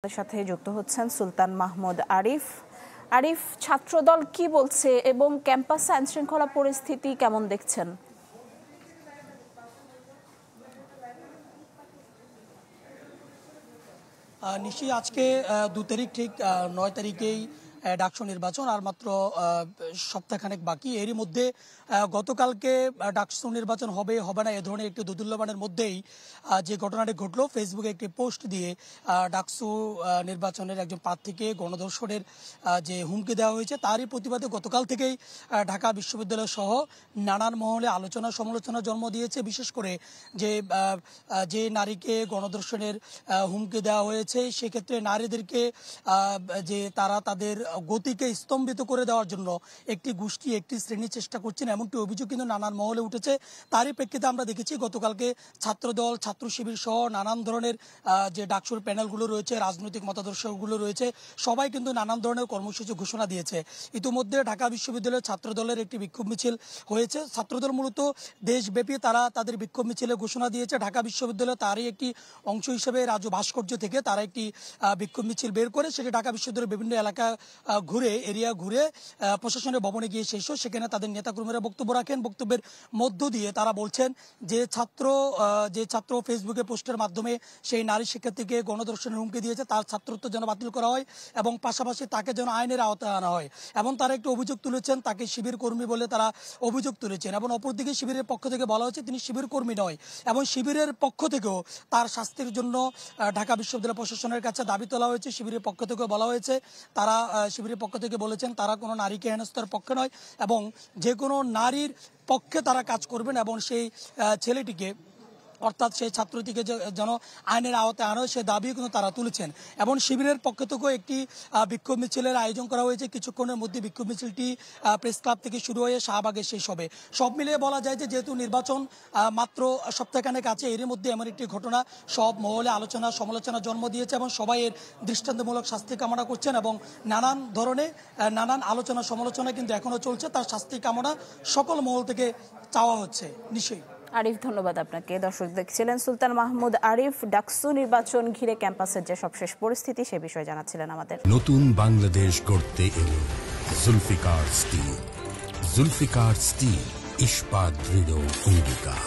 আমাদের সাথে যুক্ত হচ্ছেন সুলতান মাহমুদ আরিফ। আরিফ, ছাত্রদল কি বলছে এবং ক্যাম্পাসে আইনশৃঙ্খলা পরিস্থিতি কেমন দেখছেন? নিশ্চয়ই আজকে ২ তারিখ ঠিক ৯ তারিখেই ডাকসু নির্বাচন, আর মাত্র সপ্তাহখানেক বাকি। এরই মধ্যে গতকালকে ডাকসু নির্বাচন হবে হবে না এ ধরনের একটি দোদুল্যমানের মধ্যেই যে ঘটনাটি ঘটলো, ফেসবুকে একটি পোস্ট দিয়ে ডাকসু নির্বাচনের একজন প্রার্থীকে গণধর্ষণের যে হুমকি দেওয়া হয়েছে, তারই প্রতিবাদে গতকাল থেকেই ঢাকা বিশ্ববিদ্যালয় সহ নানান মহলে আলোচনা সমালোচনা জন্ম দিয়েছে। বিশেষ করে যে নারীকে গণধর্ষণের হুমকি দেওয়া হয়েছে, সেক্ষেত্রে নারীদেরকে যে তারা তাদের গতিকে স্তম্ভিত করে দেওয়ার জন্য একটি গোষ্ঠী একটি শ্রেণী চেষ্টা করছেন, এমনটি অভিযোগ কিন্তু নানান মহলে উঠেছে। তারই প্রেক্ষিতে আমরা দেখেছি গতকালকে ছাত্রদল, ছাত্র শিবির সহ নানান ধরনের যে ডাকসুর প্যানেলগুলো রয়েছে, রাজনৈতিক মতাদর্শগুলো রয়েছে, সবাই কিন্তু নানান ধরনের কর্মসূচি ঘোষণা দিয়েছে। ইতিমধ্যে ঢাকা বিশ্ববিদ্যালয়ের ছাত্রদলের একটি বিক্ষোভ মিছিল হয়েছে। ছাত্রদল মূলত দেশব্যাপী তারা তাদের বিক্ষোভ মিছিলে ঘোষণা দিয়েছে। ঢাকা বিশ্ববিদ্যালয় তারই একটি অংশ হিসেবে রাজু ভাস্কর্য থেকে তারা একটি বিক্ষোভ মিছিল বের করে সেটি ঢাকা বিশ্ববিদ্যালয়ের বিভিন্ন এলাকা এরিয়া ঘুরে প্রশাসনের ভবনে গিয়ে শেষ হয়। সেখানে তাদের নেতাকর্মীরা বক্তব্য রাখেন। বক্তব্যের মধ্য দিয়ে তারা বলছেন যে ছাত্র ফেসবুকে পোস্টের মাধ্যমে সেই নারী শিক্ষার্থীকে গণধর্ষণের হুমকি দিয়েছে, তার ছাত্রত্ব যেন বাতিল করা হয় এবং পাশাপাশি তাকে যেন আইনের আওতায় আনা হয়। এবং তারা একটি অভিযোগ তুলেছেন, তাকে শিবির কর্মী বলে তারা অভিযোগ তুলেছেন। এবং অপরদিকে শিবিরের পক্ষ থেকে বলা হচ্ছে তিনি শিবির কর্মী নয়, এবং শিবিরের পক্ষ থেকেও তার শাস্তির জন্য ঢাকা বিশ্ববিদ্যালয় প্রশাসনের কাছে দাবি তোলা হয়েছে। শিবিরের পক্ষ থেকে বলা হয়েছে, তারা শিবিরের পক্ষ থেকে বলেছেন তারা কোনো নারীকে হেনস্থার পক্ষে নয় এবং যে কোনো নারীর পক্ষে তারা কাজ করবেন এবং সেই ছেলেটিকে অর্থাৎ সেই ছাত্রটিকে যেন আইনের আওতায় আনা হয় সে দাবিও কিন্তু তারা তুলেছেন। এবং শিবিরের পক্ষ থেকেও একটি বিক্ষোভ মিছিলের আয়োজন করা হয়েছে। কিছুক্ষণের মধ্যে বিক্ষোভ মিছিলটি প্রেস ক্লাব থেকে শুরু হয়ে শাহবাগে শেষ হবে। সব মিলিয়ে বলা যায় যে যেহেতু নির্বাচন মাত্র সপ্তাহখানেক আছে, এর মধ্যে এমন একটি ঘটনা সব মহলে আলোচনা সমালোচনা জন্ম দিয়েছে এবং সবাই এর দৃষ্টান্তমূলক শাস্তি কামনা করছেন এবং নানান ধরনের নানান আলোচনা সমালোচনা কিন্তু এখনও চলছে। তার শাস্তি কামনা সকল মহল থেকে চাওয়া হচ্ছে। নিশ্চয়ই আরিফ, ধন্যবাদ আপনাকে। দর্শক দেখছিলেন সুলতান মাহমুদ আরিফ ডাকসু নির্বাচন ঘিরে ক্যাম্পাসের যে সবশেষ পরিস্থিতি সে বিষয়ে জানাচ্ছিলেন আমাদের। নতুন বাংলাদেশ গড়তে এলো জুলফিকার স্টিল। জুলফিকার স্টিল, ইস্পাত দৃঢ় অঙ্গীকার।